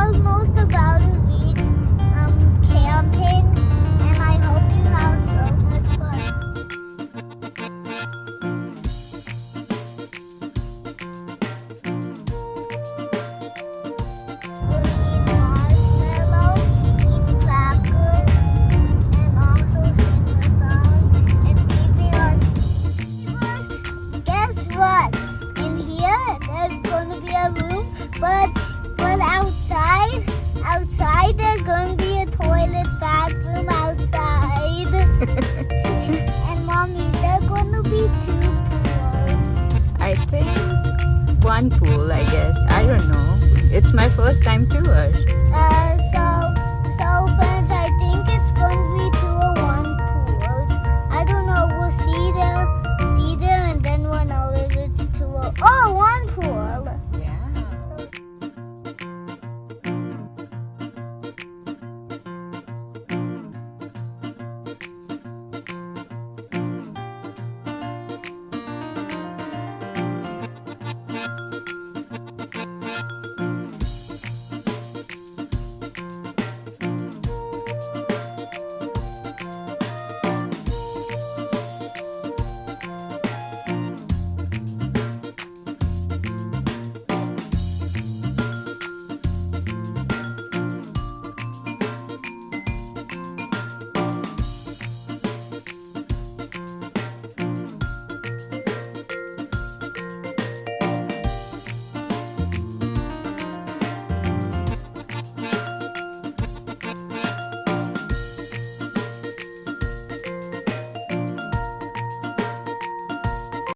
almost about a week camping, and I hope you have so much fun. We'll eat marshmallows, eat crackers, and also sing a song and sleep in our sleepers. Guess what? In here, there's going to be a room, but outside there's going to be a toilet bathroom outside. And Mommy, there's going to be 2 pools. I think one pool, I guess. I don't know. It's my first time too, Harsh.